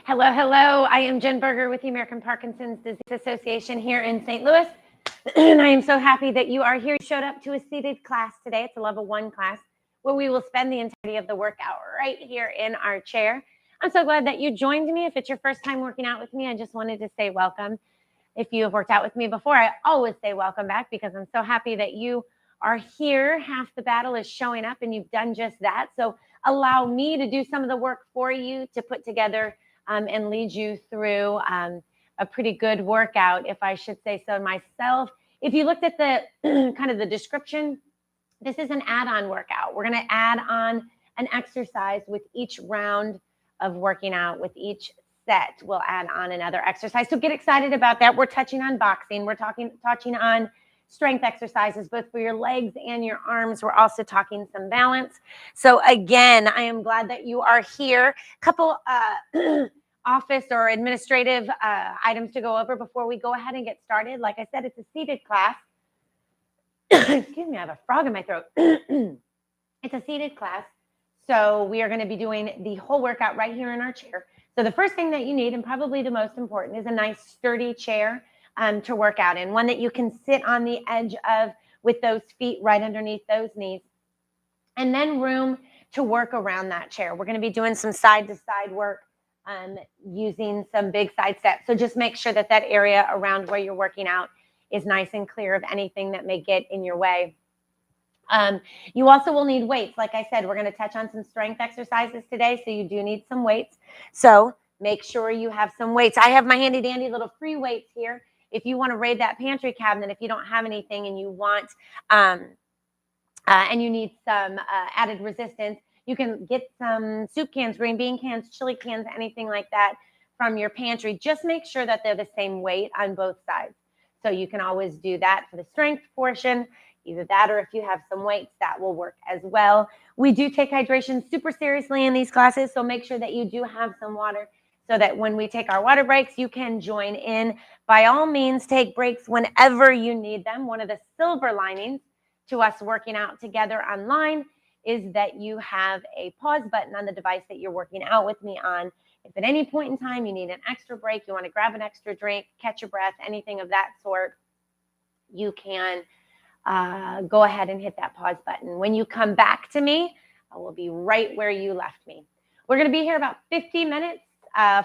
Hello, hello. I am Jen Berger with the American Parkinson's Disease Association here in St. Louis. And I am so happy that you are here. You showed up to a seated class today. It's a level 1 class where we will spend the entirety of the workout right here in our chair. I'm so glad that you joined me. If it's your first time working out with me, I just wanted to say welcome. If you have worked out with me before, I always say welcome back because I'm so happy that you are here. Half the battle is showing up and you've done just that. So allow me to do some of the work for you to put together and lead you through a pretty good workout, if I should say so myself. If you looked at the kind of the description, this is an add-on workout. We're going to add on an exercise with each round of working out. With each set, we'll add on another exercise. So get excited about that. We're touching on boxing. We're touching on strength exercises, both for your legs and your arms. We're also talking some balance. So again, I am glad that you are here. A couple office or administrative items to go over before we go ahead and get started. Like I said, it's a seated class. Excuse me, I have a frog in my throat. It's a seated class. So we are going to be doing the whole workout right here in our chair. So the first thing that you need, and probably the most important, is a nice sturdy chair to work out in. One that you can sit on the edge of with those feet right underneath those knees. And then room to work around that chair. We're going to be doing some side-to-side work using some big side steps. So just make sure that that area around where you're working out is nice and clear of anything that may get in your way. You also will need weights. Like I said, we're going to touch on some strength exercises today, so you do need some weights. So make sure you have some weights. I have my handy dandy little free weights here. If you want to raid that pantry cabinet, if you don't have anything and you want and you need some added resistance, you can get some soup cans, green bean cans, chili cans, anything like that from your pantry. Just make sure that they're the same weight on both sides. So you can always do that for the strength portion. Either that or if you have some weights, that will work as well. We do take hydration super seriously in these classes, so make sure that you do have some water so that when we take our water breaks, you can join in. By all means, take breaks whenever you need them. One of the silver linings to us working out together online is that you have a pause button on the device that you're working out with me on. If at any point in time you need an extra break, you want to grab an extra drink, catch your breath, anything of that sort, you can go ahead and hit that pause button. When you come back to me, I will be right where you left me. We're going to be here about 50 minutes,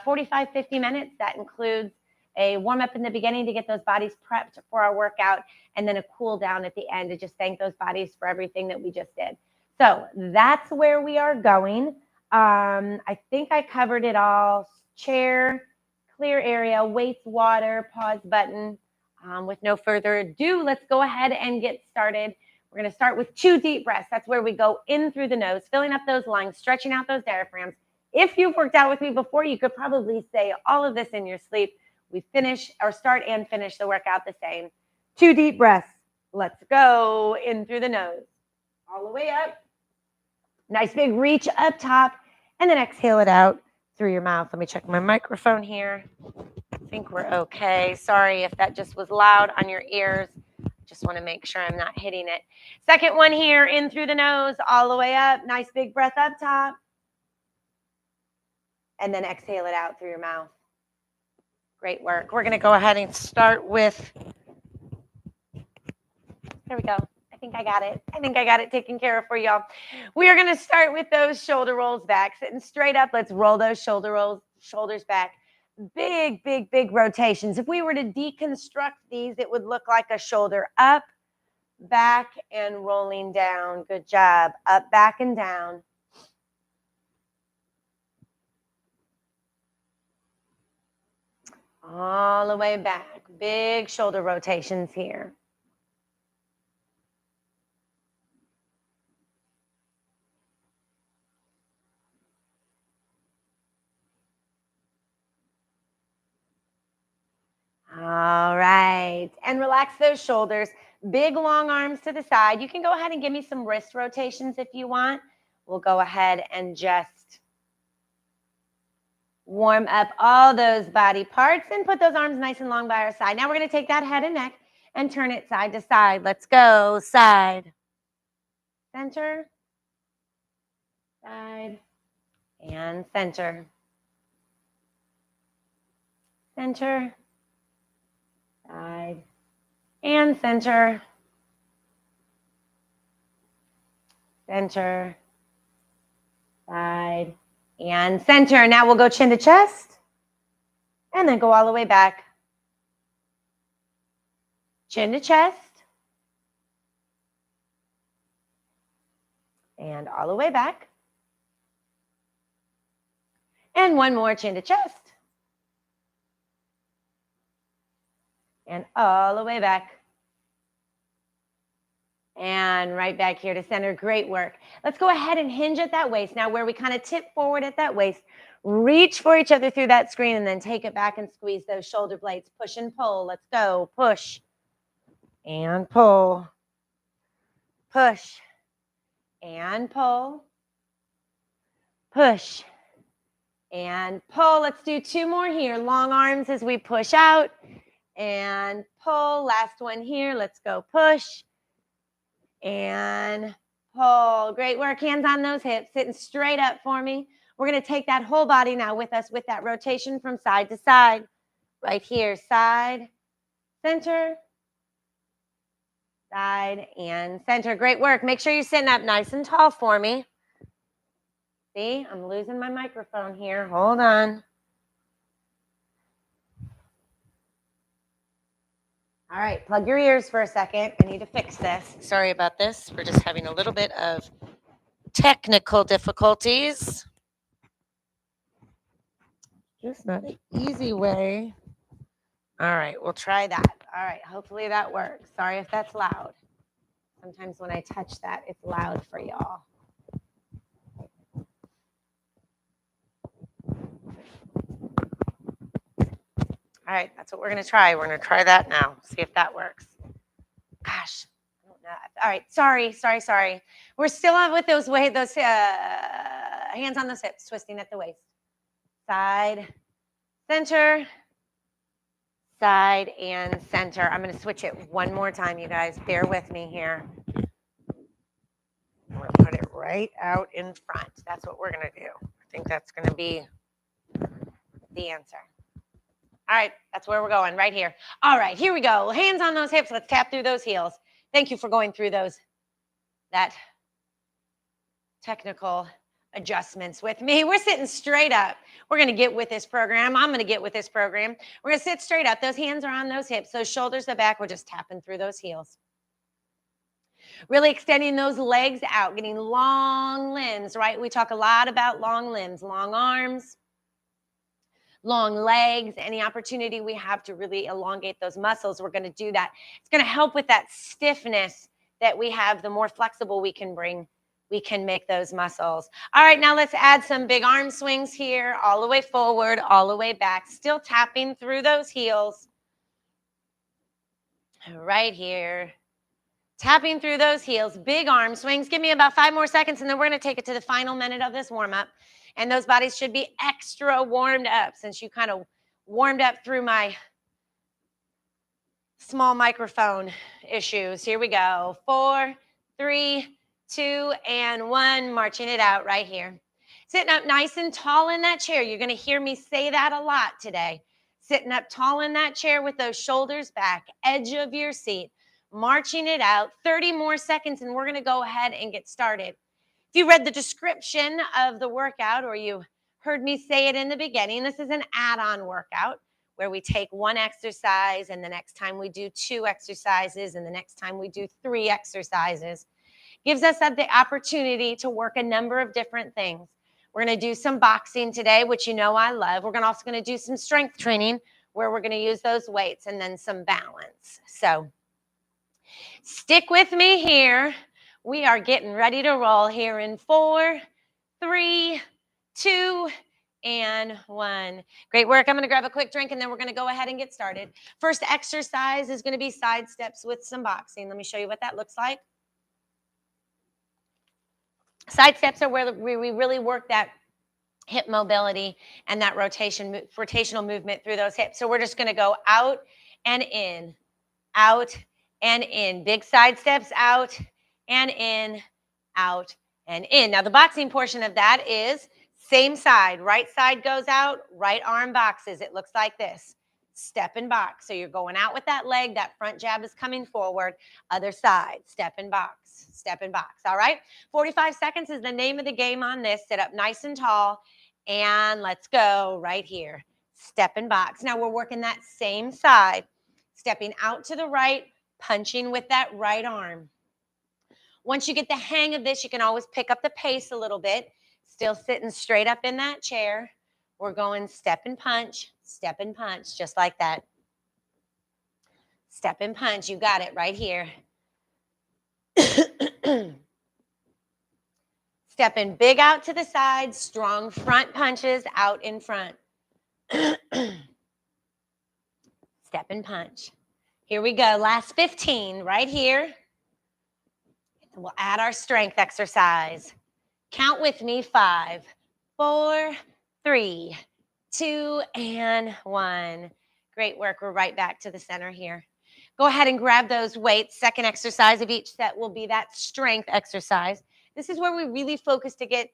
45, 50 minutes. That includes a warm-up in the beginning to get those bodies prepped for our workout, and then a cool down at the end to just thank those bodies for everything that we just did. So that's where we are going. I think I covered it all. Chair, clear area, weights, water, pause button. With no further ado, let's go ahead and get started. We're going to start with 2 deep breaths. That's where we go in through the nose, filling up those lungs, stretching out those diaphragms. If you've worked out with me before, you could probably say all of this in your sleep. We finish or start and finish the workout the same. 2 deep breaths. Let's go in through the nose, all the way up. Nice big reach up top, and then exhale it out through your mouth. Let me check my microphone here. I think we're okay. Sorry if that just was loud on your ears. Just want to make sure I'm not hitting it. Second one here, in through the nose, all the way up. Nice big breath up top. And then exhale it out through your mouth. Great work. We're going to go ahead and start with, there we go. I think I got it taken care of for y'all. We are going to start with those shoulder rolls back. Sitting straight up. Let's roll those shoulders back. Big, big, big rotations. If we were to deconstruct these, it would look like a shoulder up, back, and rolling down. Good job. Up, back, and down. All the way back. Big shoulder rotations here. All right. And relax those shoulders. Big, long arms to the side. You can go ahead and give me some wrist rotations if you want. We'll go ahead and just warm up all those body parts and put those arms nice and long by our side. Now we're going to take that head and neck and turn it side to side. Let's go. Side, center, side, and center. center, side, and center, center, side, and center. Now we'll go chin to chest, and then go all the way back. Chin to chest, and all the way back. And one more, chin to chest. And all the way back. And right back here to center. Great work. Let's go ahead and hinge at that waist. Now where we kind of tip forward at that waist, reach for each other through that screen and then take it back and squeeze those shoulder blades. Push and pull. Let's go. Push and pull. Push and pull. Push and pull. Let's do two more here. Long arms as we push out and pull. Last one here. Let's go. Push and pull. Great work. Hands on those hips, sitting straight up for me. We're going to take that whole body now with us with that rotation from side to side. Right here, side, center, side, and center. Great work. Make sure you're sitting up nice and tall for me. See, I'm losing my microphone here. Hold on. All right, plug your ears for a second. I need to fix this. Sorry about this. We're just having a little bit of technical difficulties. Just not an easy way. All right, we'll try that. All right, hopefully that works. Sorry if that's loud. Sometimes when I touch that, it's loud for y'all. All right, that's what we're going to try. We're going to try that now. See if that works. Gosh. All right, sorry. We're still on with those hands on those hips, twisting at the waist. Side, center, side, and center. I'm going to switch it one more time, you guys. Bear with me here. I'm going to put it right out in front. That's what we're going to do. I think that's going to be the answer. All right, that's where we're going, right here. All right, here we go. Hands on those hips. Let's tap through those heels. Thank you for going through that technical adjustments with me. We're sitting straight up. We're going to get with this program. I'm going to get with this program. We're going to sit straight up. Those hands are on those hips. Those shoulders are back. We're just tapping through those heels. Really extending those legs out, getting long limbs, right? We talk a lot about long limbs, long arms, long legs, any opportunity we have to really elongate those muscles, we're going to do that. It's going to help with that stiffness that we have. The more flexible we can bring, we can make those muscles. All right, now let's add some big arm swings here, all the way forward, all the way back, still tapping through those heels. Right here. Tapping through those heels, big arm swings. Give me about 5 more seconds, and then we're going to take it to the final minute of this warm-up. And those bodies should be extra warmed up since you kind of warmed up through my small microphone issues. Here we go. 4, 3, 2, and 1. Marching it out right here. Sitting up nice and tall in that chair. You're going to hear me say that a lot today. Sitting up tall in that chair with those shoulders back, edge of your seat. Marching it out. 30 more seconds, and we're going to go ahead and get started. If you read the description of the workout or you heard me say it in the beginning, this is an add-on workout where we take one exercise and the next time we do 2 exercises and the next time we do 3 exercises. Gives us the opportunity to work a number of different things. We're going to do some boxing today, which you know I love. We're also going to do some strength training where we're going to use those weights and then some balance. So stick with me here. We are getting ready to roll here in 4, 3, 2, and 1. Great work. I'm going to grab a quick drink, and then we're going to go ahead and get started. First exercise is going to be side steps with some boxing. Let me show you what that looks like. Side steps are where we really work that hip mobility and that rotational movement through those hips. So we're just going to go out and in, out and in. Big side steps out and in, out and in. Now the boxing portion of that is same side. Right side goes out, right arm boxes. It looks like this. step and box. So you're going out with that leg, that front jab is coming forward, other side, step and box, step and box. All right, 45 seconds is the name of the game on this. Sit up nice and tall, and let's go right here. Step and box. Now we're working that same side, stepping out to the right, punching with that right arm. Once you get the hang of this, you can always pick up the pace a little bit. Still sitting straight up in that chair. We're going step and punch, just like that. Step and punch, you got it right here. Stepping big out to the side, strong front punches out in front. Step and punch. Here we go, last 15 right here. We'll add our strength exercise. Count with me, 5, 4, 3, 2, and 1. Great work. We're right back to the center here. Go ahead and grab those weights. Second exercise of each set will be that strength exercise. This is where we really focus to get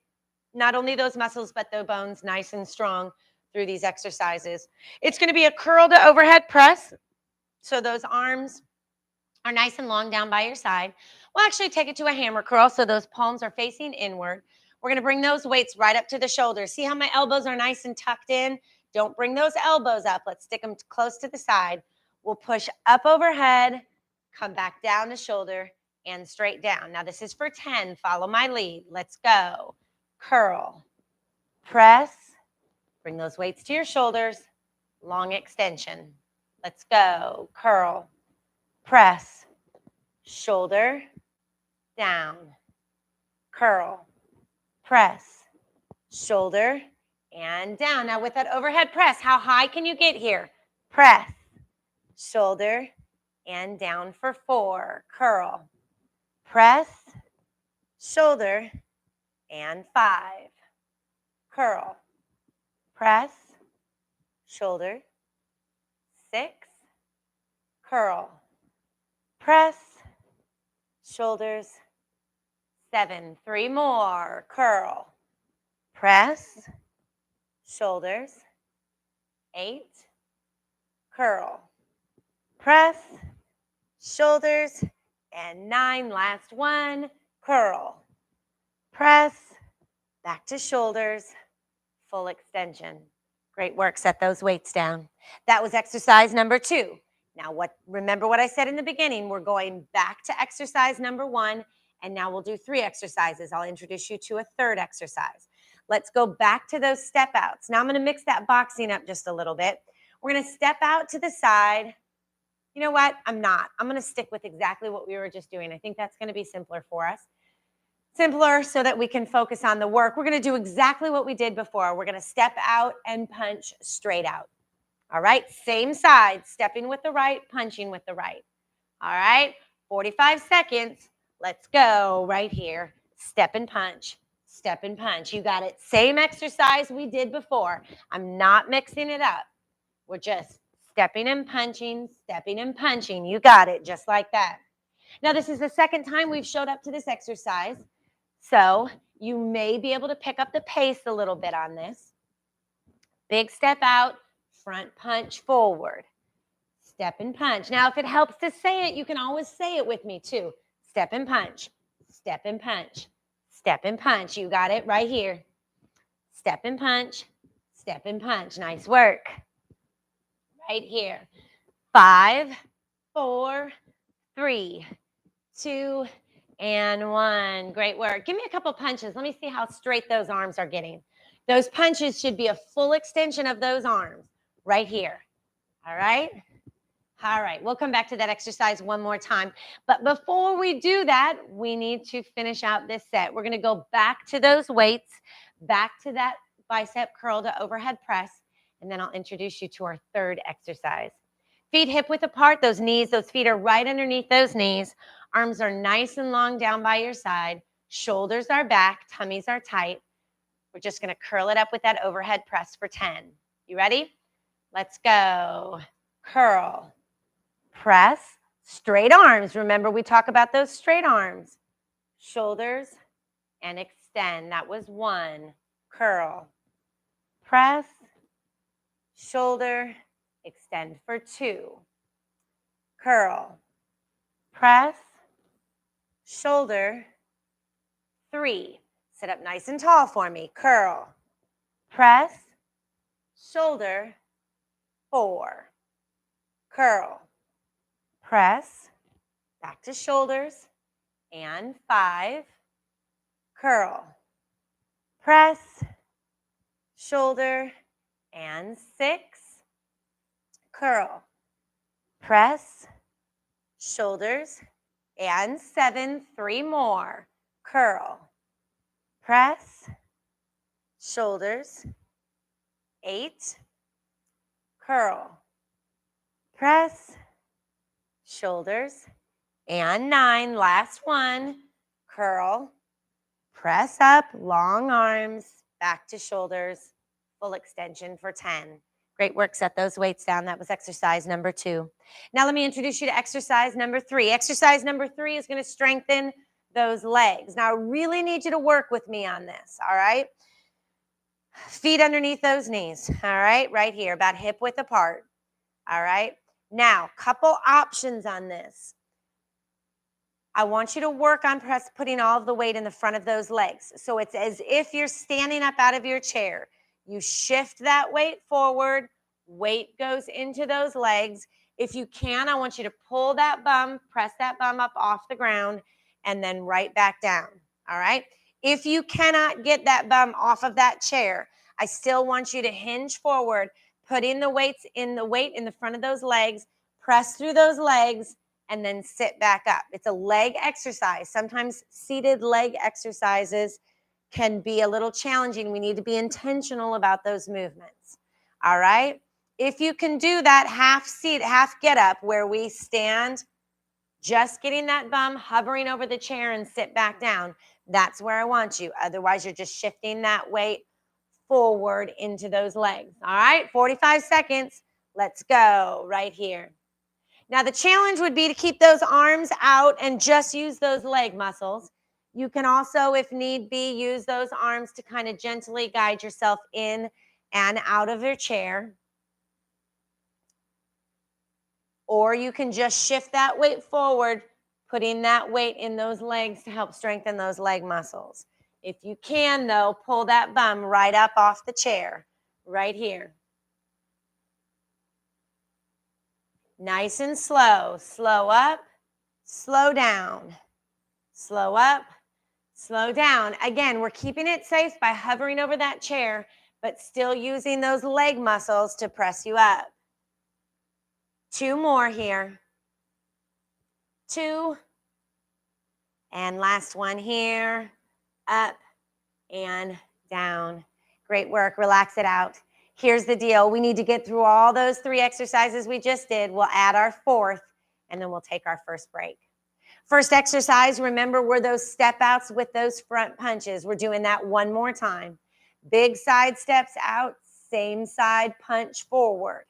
not only those muscles, but the bones nice and strong through these exercises. It's going to be a curl to overhead press. So those arms are nice and long down by your side. We'll actually take it to a hammer curl so those palms are facing inward. We're going to bring those weights right up to the shoulders. See how my elbows are nice and tucked in? Don't bring those elbows up. Let's stick them close to the side. We'll push up overhead, come back down to shoulder, and straight down. Now this is for 10. Follow my lead. Let's go. Curl, press, bring those weights to your shoulders, long extension. Let's go. Curl, press, shoulder, down, curl, press, shoulder, and down. Now with that overhead press, how high can you get here? Press, shoulder, and down for 4. Curl, press, shoulder, and 5. Curl, press, shoulder, 6. Curl, press, shoulders, 7. 3 more. Curl, press, shoulders, 8. Curl, press, shoulders, and 9. Last one. Curl, press, back to shoulders, full extension. Great work. Set those weights down. That was exercise number 2. Now, remember what I said in the beginning. We're going back to exercise number 1, and now we'll do 3 exercises. I'll introduce you to a third exercise. Let's go back to those step outs. Now I'm going to mix that boxing up just a little bit. We're going to step out to the side. You know what? I'm going to stick with exactly what we were just doing. I think that's going to be simpler for us. Simpler so that we can focus on the work. We're going to do exactly what we did before. We're going to step out and punch straight out. All right, same side, stepping with the right, punching with the right. All right, 45 seconds. Let's go right here. Step and punch, step and punch. You got it. Same exercise we did before. I'm not mixing it up. We're just stepping and punching, stepping and punching. You got it, just like that. Now, this is the second time we've showed up to this exercise, so you may be able to pick up the pace a little bit on this. Big step out. Front punch forward, step and punch. Now, if it helps to say it, you can always say it with me too. Step and punch, step and punch, step and punch. You got it right here. Step and punch, step and punch. Nice work. Right here. 5, 4, 3, 2, and 1. Great work. Give me a couple punches. Let me see how straight those arms are getting. Those punches should be a full extension of those arms. Right here. All right? All right. We'll come back to that exercise one more time. But before we do that, we need to finish out this set. We're going to go back to those weights, back to that bicep curl to overhead press, and then I'll introduce you to our third exercise. Feet hip width apart, those feet are right underneath those knees. Arms are nice and long down by your side. Shoulders are back, tummies are tight. We're just going to curl it up with that overhead press for 10. You ready? Let's go. Curl, press, straight arms. Remember, we talk about those straight arms. Shoulders and extend. That was 1. Curl, press, shoulder, extend for 2, curl, press, shoulder, 3. Sit up nice and tall for me, curl, press, shoulder, 4, curl, press, back to shoulders, and 5, curl, press, shoulder, and 6, curl, press, shoulders, and 7, 3 more, curl, press, shoulders, 8, curl, press, shoulders, and 9, last one, curl, press up, long arms, back to shoulders, full extension for 10. Great work, set those weights down. That was exercise number 2. Now let me introduce you to exercise number 3. Exercise number 3 is going to strengthen those legs. Now I really need you to work with me on this, all right? Feet underneath those knees, all right? Right here, about hip width apart, all right? Now, couple options on this. I want you to work on putting all of the weight in the front of those legs. So it's as if you're standing up out of your chair. You shift that weight forward, weight goes into those legs. If you can, I want you to pull that bum, press that bum up off the ground, and then right back down, all right? If you cannot get that bum off of that chair, I still want you to hinge forward, put in the weight in the front of those legs, press through those legs, and then sit back up. It's a leg exercise. Sometimes seated leg exercises can be a little challenging. We need to be intentional about those movements. All right? If you can do that half seat, half get up where we stand, just getting that bum hovering over the chair and sit back down, that's where I want you. Otherwise, you're just shifting that weight forward into those legs. All right? 45 seconds. Let's go right here. Now, the challenge would be to keep those arms out and just use those leg muscles. You can also, if need be, use those arms to kind of gently guide yourself in and out of your chair. Or you can just shift that weight forward, putting that weight in those legs to help strengthen those leg muscles. If you can, though, pull that bum right up off the chair, right here. Nice and slow. Slow up, slow down. Slow up, slow down. Again, we're keeping it safe by hovering over that chair, but still using those leg muscles to press you up. 2 more here. 2. And last one here. Up and down. Great work. Relax it out. Here's the deal. We need to get through all those 3 exercises we just did. We'll add our 4th, and then we'll take our first break. First exercise, remember, were those step outs with those front punches. We're doing that one more time. Big side steps out, same side punch forward.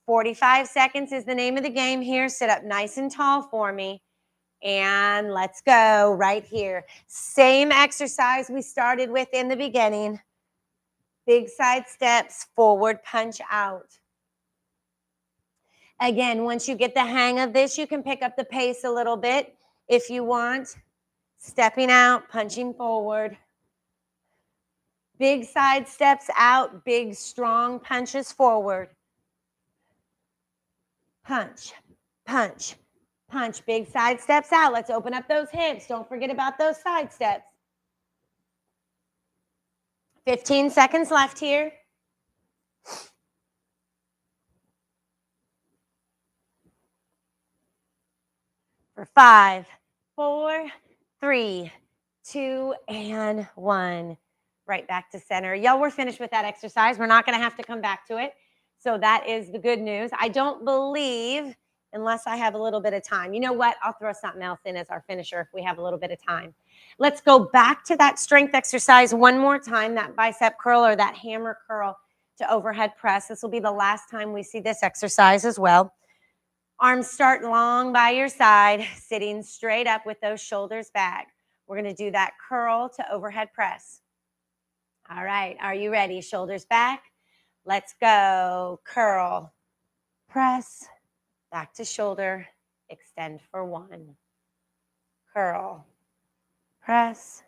45 seconds is the name of the game here. Sit up nice and tall for me. And let's go right here. Same exercise we started with in the beginning. Big side steps, forward punch out. Again, once you get the hang of this, you can pick up the pace a little bit if you want. Stepping out, punching forward. Big side steps out, big strong punches forward. Punch, punch, punch. Big side steps out. Let's open up those hips. Don't forget about those side steps. 15 seconds left here. For 5, 4, 3, 2, and 1. Right back to center. Y'all, we're finished with that exercise. We're not going to have to come back to it. So that is the good news. I don't believe, unless I have a little bit of time. You know what? I'll throw something else in as our finisher if we have a little bit of time. Let's go back to that strength exercise one more time, that bicep curl or that hammer curl to overhead press. This will be the last time we see this exercise as well. Arms start long by your side, sitting straight up with those shoulders back. We're going to do that curl to overhead press. All right, are you ready? Shoulders back. Let's go. Curl, press, back to shoulder, extend for 1, curl, press,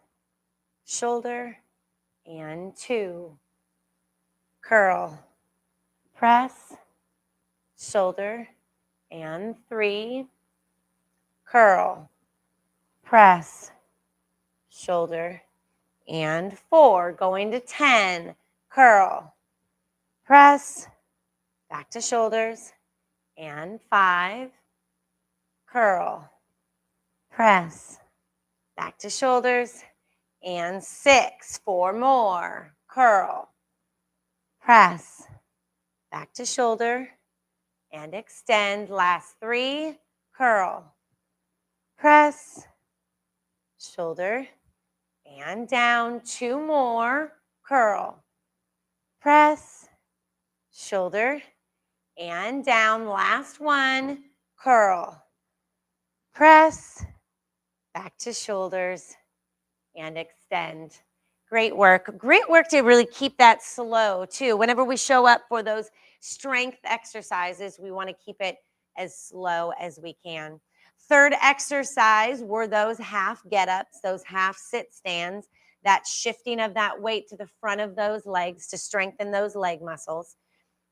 shoulder, and 2, curl, press, shoulder, and 3, curl, press, shoulder, and 4, going to 10, curl, press, back to shoulders, and 5, curl, press, back to shoulders, and 6, 4 more, curl, press, back to shoulder, and extend, last 3, curl, press, shoulder, and down, 2 more, curl, press, shoulder, and down, last 1, curl, press, back to shoulders, and extend. Great work. Great work to really keep that slow too. Whenever we show up for those strength exercises, we want to keep it as slow as we can. Third exercise were those half get-ups, those half sit stands, that shifting of that weight to the front of those legs to strengthen those leg muscles.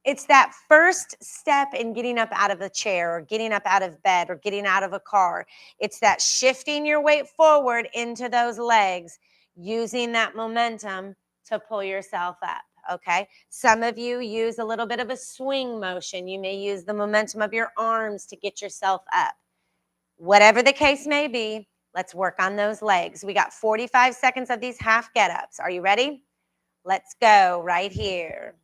It's that first step in getting up out of the chair or getting up out of bed or getting out of a car. It's that shifting your weight forward into those legs, using that momentum to pull yourself up, okay? Some of you use a little bit of a swing motion. You may use the momentum of your arms to get yourself up. Whatever the case may be, let's work on those legs. We got 45 seconds of these half get-ups. Are you ready? Let's go right here.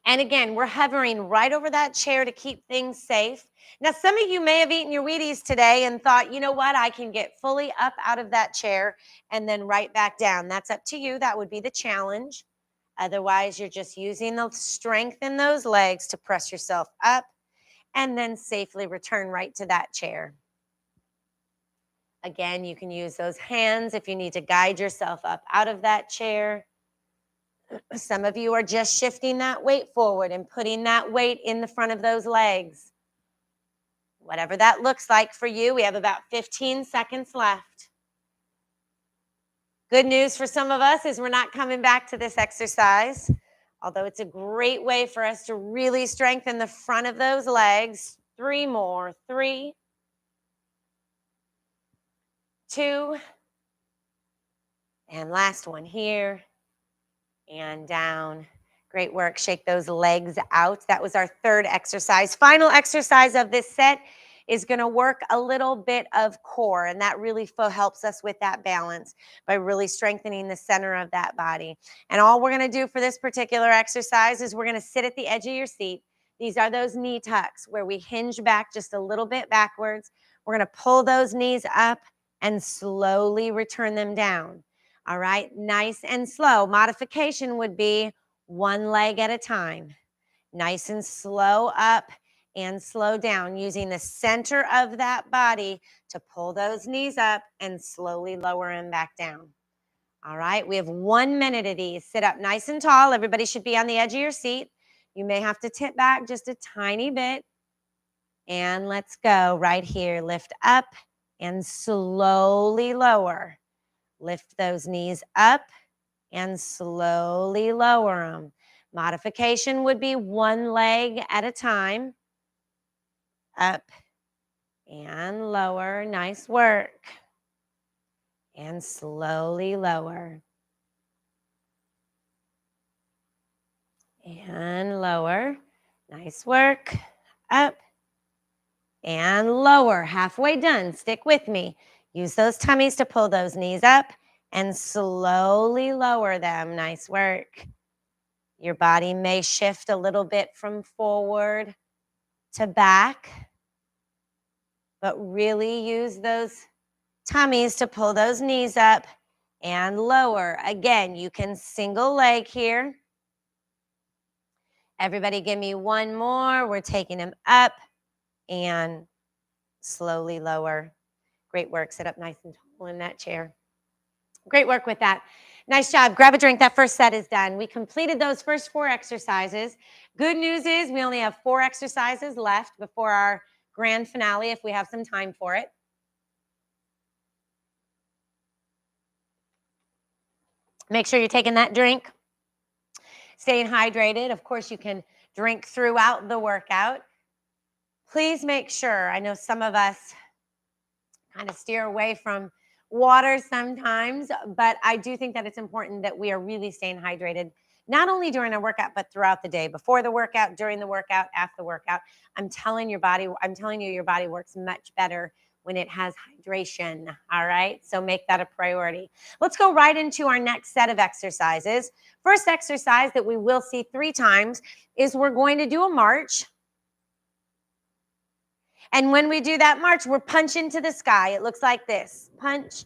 And again, we're hovering right over that chair to keep things safe. Now, some of you may have eaten your Wheaties today and thought, you know what, I can get fully up out of that chair and then right back down. That's up to you. That would be the challenge. Otherwise, you're just using the strength in those legs to press yourself up and then safely return right to that chair. Again, you can use those hands if you need to guide yourself up out of that chair. Some of you are just shifting that weight forward and putting that weight in the front of those legs. Whatever that looks like for you, we have about 15 seconds left. Good news for some of us is we're not coming back to this exercise, although it's a great way for us to really strengthen the front of those legs. 3 more, 3, 2, and last one here. And down. Great work. Shake those legs out. That was our third exercise. Final exercise of this set is going to work a little bit of core, and that really helps us with that balance by really strengthening the center of that body. And all we're going to do for this particular exercise is we're going to sit at the edge of your seat. These are those knee tucks where we hinge back just a little bit backwards. We're going to pull those knees up and slowly return them down. All right, nice and slow. Modification would be one leg at a time. Nice and slow up and slow down, using the center of that body to pull those knees up and slowly lower them back down. All right, we have 1 minute of these. Sit up nice and tall. Everybody should be on the edge of your seat. You may have to tip back just a tiny bit. And let's go right here. Lift up and slowly lower. Lift those knees up and slowly lower them. Modification would be one leg at a time. Up and lower. Nice work. And slowly lower. And lower. Nice work. Up and lower. Halfway done. Stick with me. Use those tummies to pull those knees up and slowly lower them. Nice work. Your body may shift a little bit from forward to back, but really use those tummies to pull those knees up and lower. Again, you can single leg here. Everybody give me one more. We're taking them up and slowly lower. Great work. Sit up nice and tall in that chair. Great work with that. Nice job. Grab a drink. That first set is done. We completed those first 4 exercises. Good news is we only have 4 exercises left before our grand finale if we have some time for it. Make sure you're taking that drink. Staying hydrated. Of course, you can drink throughout the workout. Please make sure, I know some of us kind of steer away from water sometimes, but I do think that it's important that we are really staying hydrated, not only during our workout, but throughout the day, before the workout, during the workout, after the workout. I'm telling you, your body works much better when it has hydration. All right. So make that a priority. Let's go right into our next set of exercises. First exercise that we will see 3 times is we're going to do a march. And when we do that march, we're punching to the sky. It looks like this. Punch,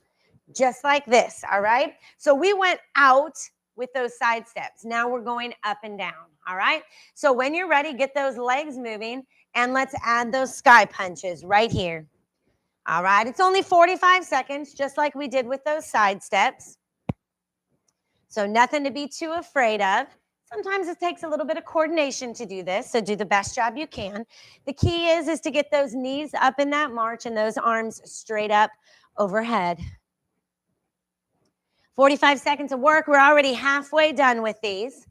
just like this, all right? So we went out with those side steps. Now we're going up and down, all right? So when you're ready, get those legs moving, and let's add those sky punches right here. All right, it's only 45 seconds, just like we did with those side steps. So nothing to be too afraid of. Sometimes it takes a little bit of coordination to do this, so do the best job you can. The key is to get those knees up in that march and those arms straight up overhead. 45 seconds of work. We're already halfway done with these.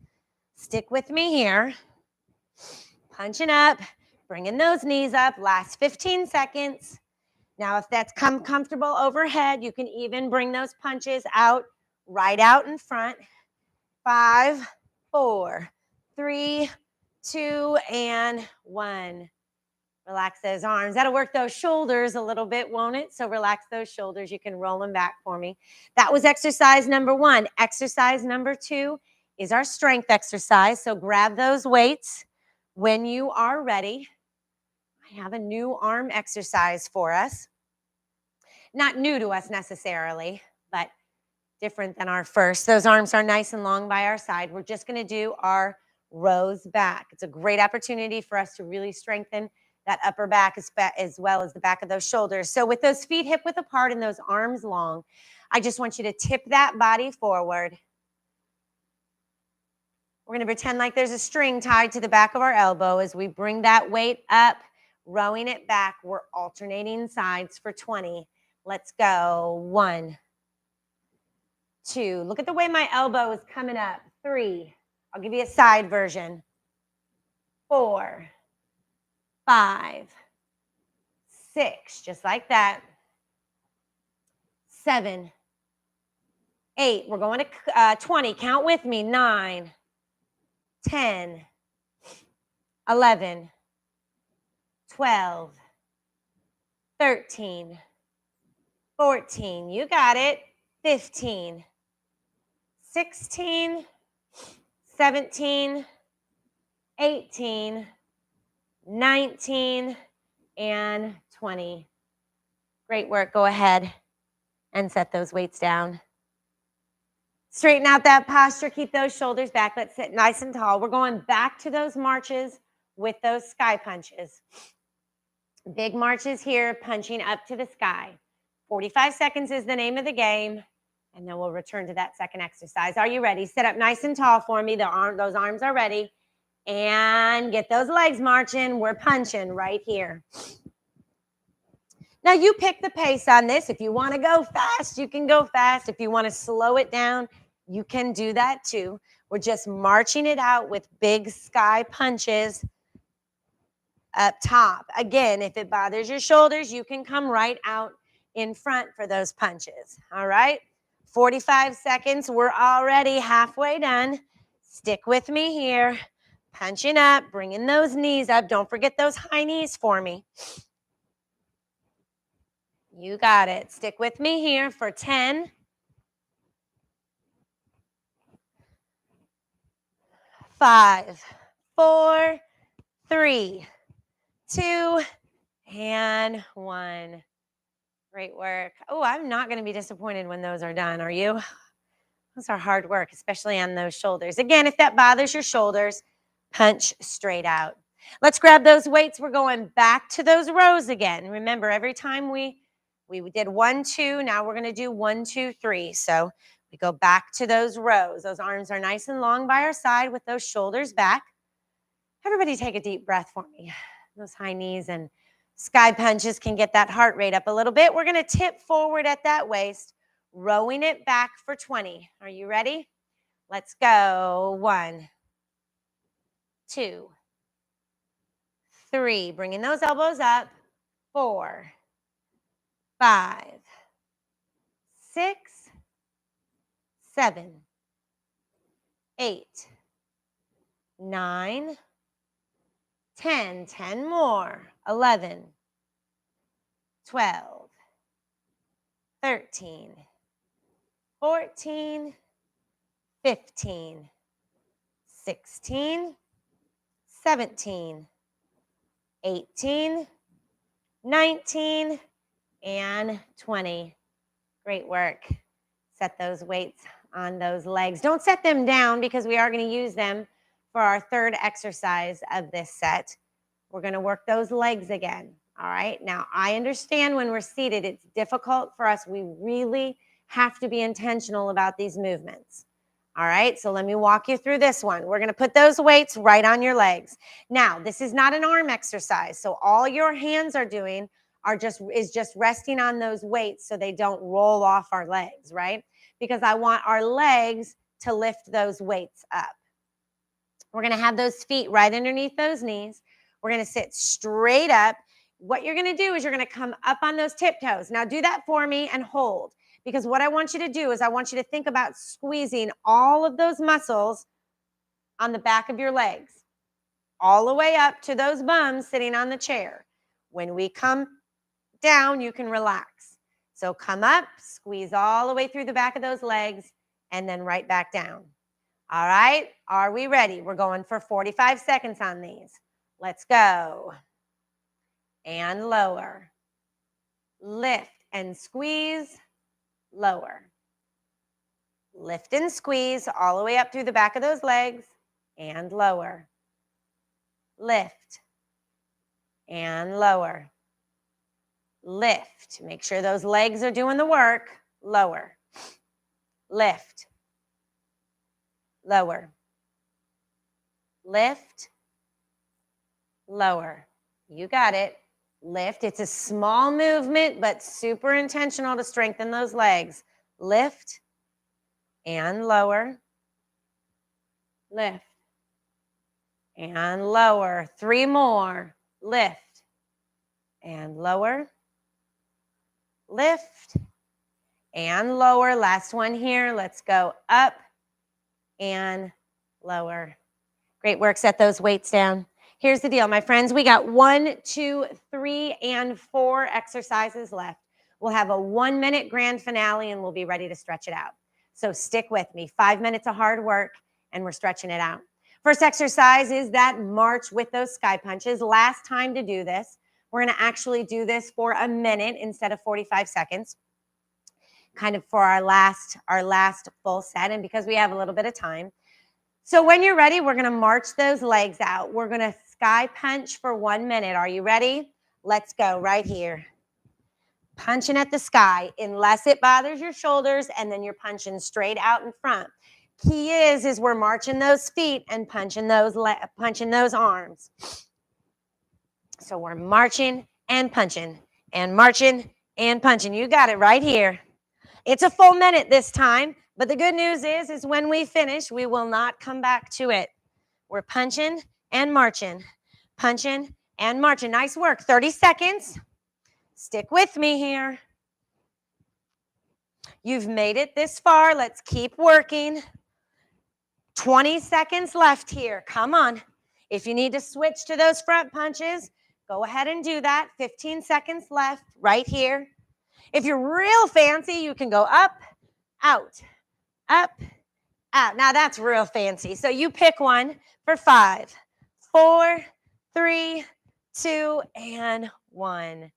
Stick with me here. Punching up, bringing those knees up. Last 15 seconds. Now, if that's comfortable overhead, you can even bring those punches out, right out in front. 5, 4, 3, 2, and 1. Relax those arms. That'll work those shoulders a little bit, won't it? So relax those shoulders. You can roll them back for me. That was exercise number 1. Exercise number 2 is our strength exercise. So grab those weights when you are ready. I have a new arm exercise for us. Not new to us necessarily, but different than our first. Those arms are nice and long by our side. We're just going to do our rows back. It's a great opportunity for us to really strengthen that upper back as well as the back of those shoulders. So with those feet hip width apart and those arms long, I just want you to tip that body forward. We're going to pretend like there's a string tied to the back of our elbow as we bring that weight up, rowing it back. We're alternating sides for 20. Let's go. 1, 2. Look at the way my elbow is coming up. 3. I'll give you a side version. 4, 5, 6. Just like that. 7, 8. We're going to 20. Count with me. 9, 10, 11, 12, 13, 14. You got it. 15, 16, 17, 18, 19, and 20. Great work. Go ahead and set those weights down. Straighten out that posture. Keep those shoulders back. Let's sit nice and tall. We're going back to those marches with those sky punches. Big marches here, punching up to the sky. 45 seconds is the name of the game. And then we'll return to that second exercise. Are you ready? Sit up nice and tall for me. Those arms are ready. And get those legs marching. We're punching right here. Now, you pick the pace on this. If you want to go fast, you can go fast. If you want to slow it down, you can do that too. We're just marching it out with big sky punches up top. Again, if it bothers your shoulders, you can come right out in front for those punches. All right? 45 seconds. We're already halfway done. Stick with me here. Punching up, bringing those knees up. Don't forget those high knees for me. You got it. Stick with me here for 10, 5, 4, 3, 2, and 1. Great work. Oh, I'm not going to be disappointed when those are done, are you? Those are hard work, especially on those shoulders. Again, if that bothers your shoulders, punch straight out. Let's grab those weights. We're going back to those rows again. Remember, every time we did 1, 2, now we're going to do 1, 2, 3. So We go back to those rows. Those arms are nice and long by our side with those shoulders back. Everybody take a deep breath for me. Those high knees and sky punches can get that heart rate up a little bit. We're going to tip forward at that waist, rowing it back for 20. Are you ready? Let's go. 1, 2, 3. Bringing those elbows up. 4, 5, 6, 7, 8, 9, 10. 10 more. 11, 12, 13, 14, 15, 16, 17, 18, 19, and 20. Great work. Set those weights on those legs. Don't set them down because we are going to use them for our third exercise of this set. We're going to work those legs again. All right. Now, I understand when we're seated, it's difficult for us. We really have to be intentional about these movements. All right. So let me walk you through this one. We're going to put those weights right on your legs. Now, this is not an arm exercise. So all your hands are doing is just resting on those weights so they don't roll off our legs, right? Because I want our legs to lift those weights up. We're going to have those feet right underneath those knees. We're going to sit straight up. What you're going to do is you're going to come up on those tiptoes. Now do that for me and hold. Because what I want you to do is I want you to think about squeezing all of those muscles on the back of your legs, all the way up to those bums sitting on the chair. When we come down, you can relax. So come up, squeeze all the way through the back of those legs, and then right back down. All right, are we ready? We're going for 45 seconds on these. Let's go. And lower. Lift and squeeze, lower. Lift and squeeze all the way up through the back of those legs, and lower. Lift and lower. Lift. Make sure those legs are doing the work. Lower. Lift. Lower. Lift. Lower. You got it. Lift. It's a small movement, but super intentional to strengthen those legs. Lift and lower. Lift and lower. 3 more. Lift and lower. Lift and lower. Last one here. Let's go up and lower. Great work. Set those weights down. Here's the deal, my friends. We got 1, 2, 3, and 4 exercises left. We'll have a 1-minute grand finale and we'll be ready to stretch it out. So stick with me. 5 minutes of hard work and we're stretching it out. First exercise is that march with those sky punches. Last time to do this. We're going to actually do this for a minute instead of 45 seconds, kind of for our last full set, and because we have a little bit of time. So when you're ready, we're going to march those legs out. We're going to sky punch for 1 minute. Are you ready? Let's go right here. Punching at the sky, unless it bothers your shoulders, and then you're punching straight out in front. Key is we're marching those feet and punching those arms. So we're marching and punching and marching and punching. You got it right here. It's a full minute this time, but the good news is when we finish, we will not come back to it. We're punching and marching, punching and marching. Nice work. 30 seconds. Stick with me here. You've made it this far. Let's keep working. 20 seconds left here. Come on. If you need to switch to those front punches, go ahead and do that. 15 seconds left right here. If you're real fancy, you can go up, out, up, out. Now that's real fancy. So you pick one for 5, 4, 3, 2, and 1.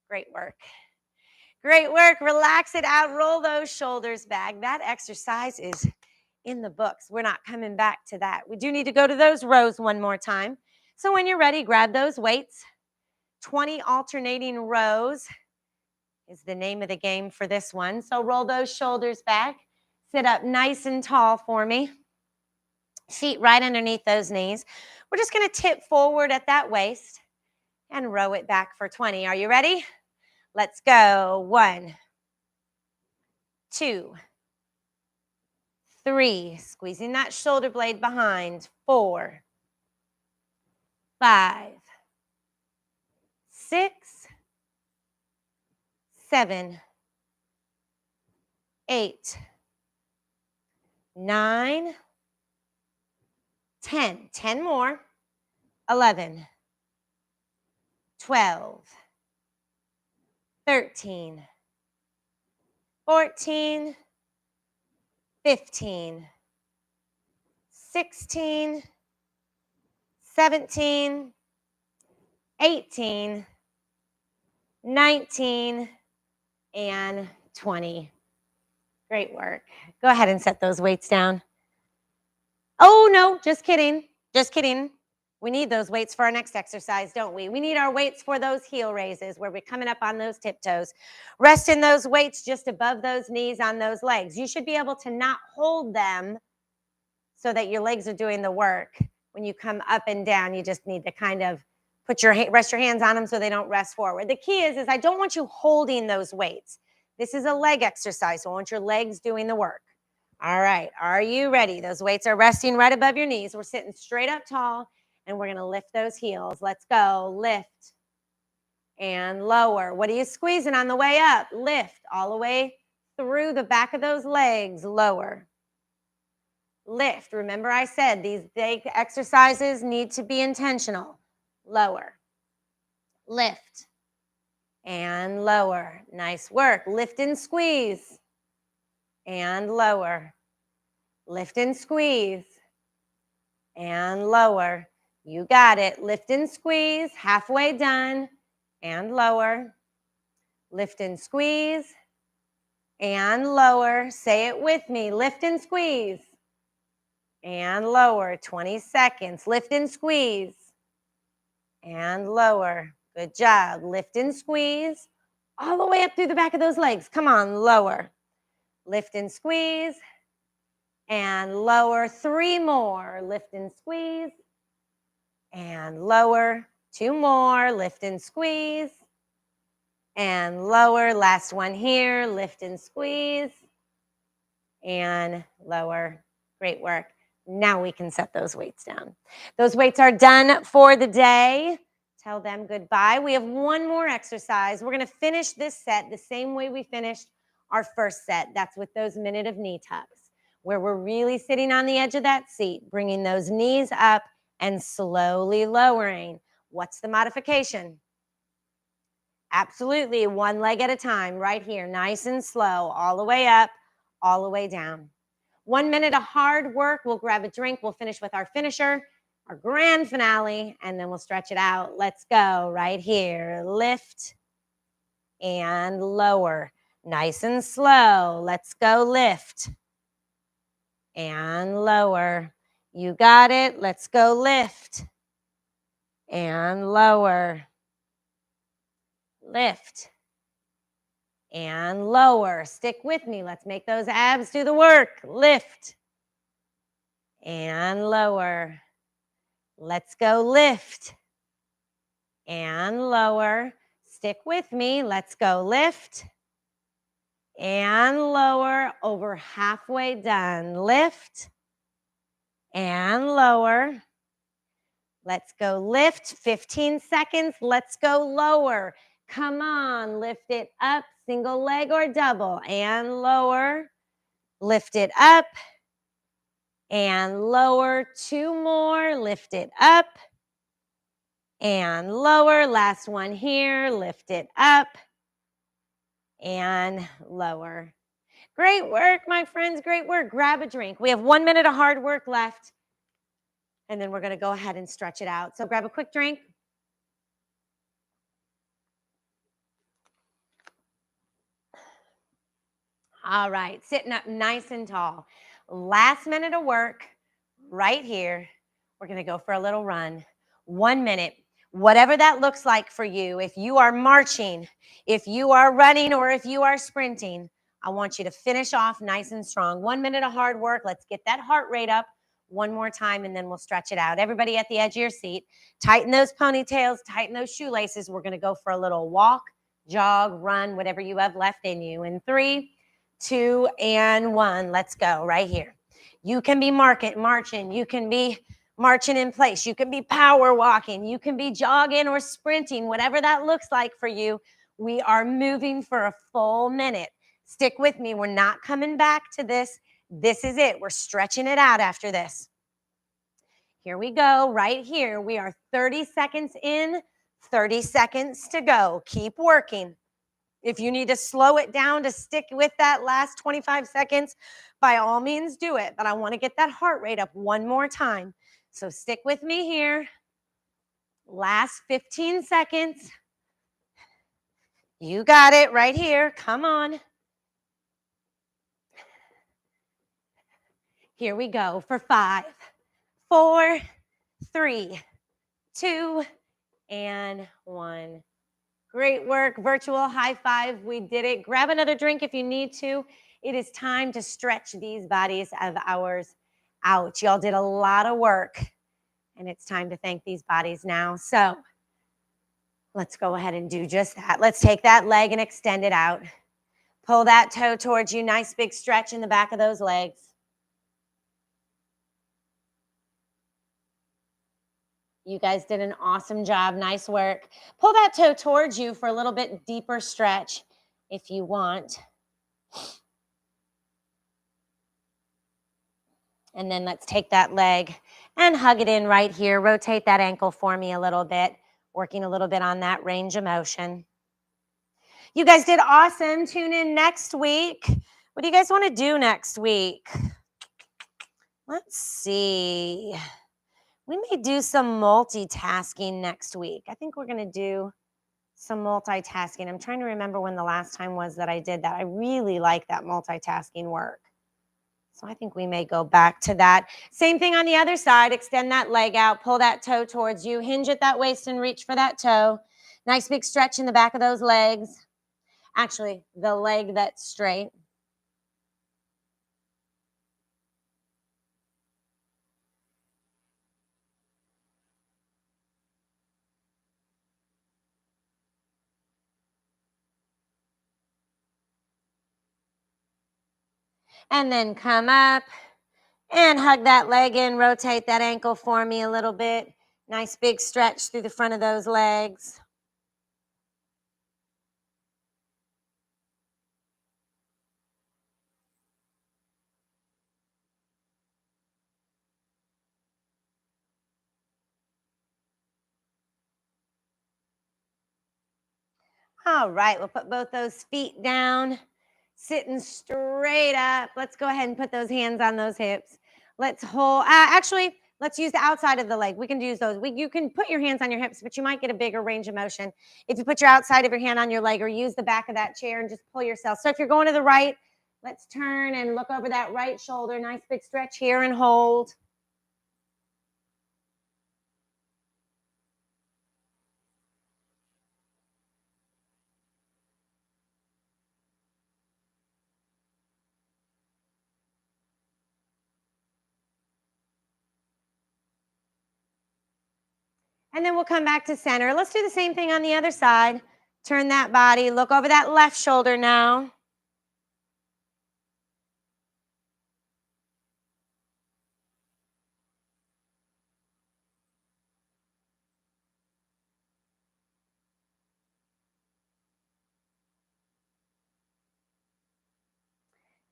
Great work. Great work. Relax it out. Roll those shoulders back. That exercise is in the books. We're not coming back to that. We do need to go to those rows one more time. So when you're ready, grab those weights. 20 alternating rows is the name of the game for this one. So roll those shoulders back. Sit up nice and tall for me. Feet right underneath those knees. We're just going to tip forward at that waist and row it back for 20. Are you ready? Let's go. 1, 2, 3. Squeezing that shoulder blade behind. 4, 5, 6, 7, 8, 9, 10. 10 more. 11, 12, 13, 14, 15, 16, 17, 18, 19, and 20. Great work. Go ahead and set those weights down. Oh, no, just kidding. Just kidding. We need those weights for our next exercise, don't we? We need our weights for those heel raises where we're coming up on those tiptoes. Rest in those weights just above those knees on those legs. You should be able to not hold them so that your legs are doing the work. When you come up and down, you just need to kind of rest your hands on them so they don't rest forward. The key is I don't want you holding those weights. This is a leg exercise, so I want your legs doing the work. All right, are you ready? Those weights are resting right above your knees. We're sitting straight up tall, and we're going to lift those heels. Let's go. Lift and lower. What are you squeezing on the way up? Lift all the way through the back of those legs. Lower. Lift. Remember I said these big exercises need to be intentional. Lower. Lift and lower. Nice work. Lift and squeeze and lower. Lift and squeeze and lower. You got it. Lift and squeeze. Halfway done and lower. Lift and squeeze and lower. Say it with me. Lift and squeeze and lower. 20 seconds. Lift and squeeze and lower. Good job. Lift and squeeze all the way up through the back of those legs. Come on, lower. Lift and squeeze and lower. 3 more. Lift and squeeze and lower. 2 more. Lift and squeeze and lower. Last one here. Lift and squeeze and lower. Great work. Now we can set those weights down. Those weights are done for the day. Tell them goodbye. We have one more exercise. We're going to finish this set the same way we finished our first set. That's with those minute of knee tucks, where we're really sitting on the edge of that seat, bringing those knees up and slowly lowering. What's the modification? Absolutely, one leg at a time, right here, nice and slow, all the way up, all the way down. 1 minute of hard work. We'll grab a drink. We'll finish with our finisher, our grand finale, and then we'll stretch it out. Let's go right here. Lift and lower. Nice and slow. Let's go. Lift and lower. You got it. Let's go. Lift and lower. Lift and lower. Stick with me. Let's make those abs do the work. Lift and lower. Let's go. Lift and lower. Stick with me. Let's go. Lift and lower. Over halfway done. Lift and lower. Let's go. Lift. 15 seconds. Let's go. Lower. Come on. Lift it up. Single leg or double. And lower. Lift it up. And lower. 2 more. Lift it up. And lower. Last one here. Lift it up. And lower. Great work, my friends. Great work. Grab a drink. We have 1 minute of hard work left. And then we're going to go ahead and stretch it out. So grab a quick drink. All right, sitting up nice and tall. Last minute of work right here. We're going to go for a little run. 1 minute, whatever that looks like for you. If you are marching, if you are running, or if you are sprinting, I want you to finish off nice and strong. 1 minute of hard work. Let's get that heart rate up one more time, and then we'll stretch it out. Everybody at the edge of your seat, tighten those ponytails, tighten those shoelaces. We're going to go for a little walk, jog, run, whatever you have left in you. In 3, 2, and 1. Let's go right here. You can be marching. You can be marching in place. You can be power walking. You can be jogging or sprinting, whatever that looks like for you. We are moving for a full minute. Stick with me. We're not coming back to this. This is it. We're stretching it out after this. Here we go. Right here. We are 30 seconds in, 30 seconds to go. Keep working. If you need to slow it down to stick with that last 25 seconds, by all means do it. But I want to get that heart rate up one more time. So stick with me here. Last 15 seconds. You got it right here. Come on. Here we go for 5, 4, 3, 2, and 1. Great work. Virtual high five. We did it. Grab another drink if you need to. It is time to stretch these bodies of ours out. Y'all did a lot of work, and it's time to thank these bodies now. So let's go ahead and do just that. Let's take that leg and extend it out. Pull that toe towards you. Nice big stretch in the back of those legs. You guys did an awesome job. Nice work. Pull that toe towards you for a little bit deeper stretch if you want. And then let's take that leg and hug it in right here. Rotate that ankle for me a little bit, working a little bit on that range of motion. You guys did awesome. Tune in next week. What do you guys want to do next week? Let's see. We may do some multitasking next week. I think we're going to do some multitasking. I'm trying to remember when the last time was that I did that. I really like that multitasking work. So I think we may go back to that. Same thing on the other side. Extend that leg out. Pull that toe towards you. Hinge at that waist and reach for that toe. Nice big stretch in the back of those legs. Actually, the leg that's straight. And then come up and hug that leg in. Rotate that ankle for me a little bit. Nice big stretch through the front of those legs. All right, we'll put both those feet down, sitting straight up. Let's go ahead and put those hands on those hips. Let's hold, actually, let's use the outside of the leg. We can use those. You can put your hands on your hips, but you might get a bigger range of motion if you put your outside of your hand on your leg or use the back of that chair and just pull yourself. So if you're going to the right, let's turn and look over that right shoulder. Nice big stretch here and hold. And then we'll come back to center. Let's do the same thing on the other side. Turn that body, look over that left shoulder now.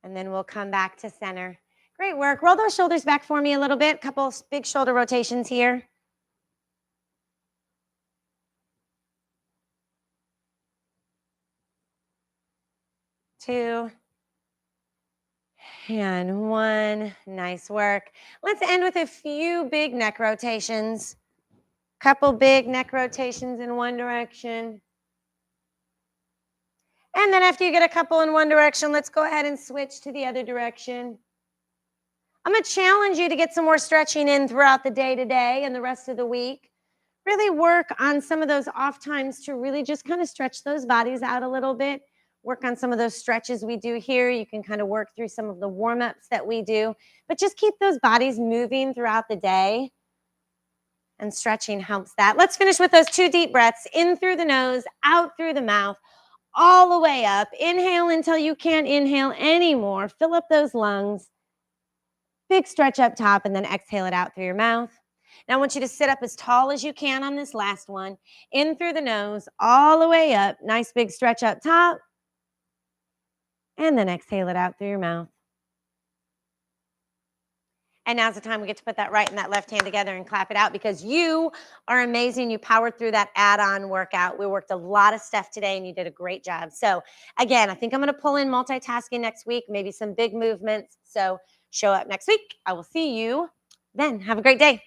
And then we'll come back to center. Great work. Roll those shoulders back for me a little bit. Couple of big shoulder rotations here. Two. And 1. Nice work. Let's end with a few big neck rotations. Couple big neck rotations in one direction. And then after you get a couple in one direction, let's go ahead and switch to the other direction. I'm going to challenge you to get some more stretching in throughout the day today and the rest of the week. Really work on some of those off times to really just kind of stretch those bodies out a little bit. work on some of those stretches we do here. You can kind of work through some of the warm-ups that we do, but just keep those bodies moving throughout the day. And stretching helps that. Let's finish with those 2 deep breaths, in through the nose, out through the mouth, all the way up. Inhale until you can't inhale anymore. Fill up those lungs. Big stretch up top, and then exhale it out through your mouth. Now I want you to sit up as tall as you can on this last one. In through the nose, all the way up. Nice big stretch up top. And then exhale it out through your mouth. And now's the time we get to put that right and that left hand together and clap it out, because you are amazing. You powered through that add-on workout. We worked a lot of stuff today and you did a great job. So again, I think I'm going to pull in multitasking next week, maybe some big movements. So show up next week. I will see you then. Have a great day.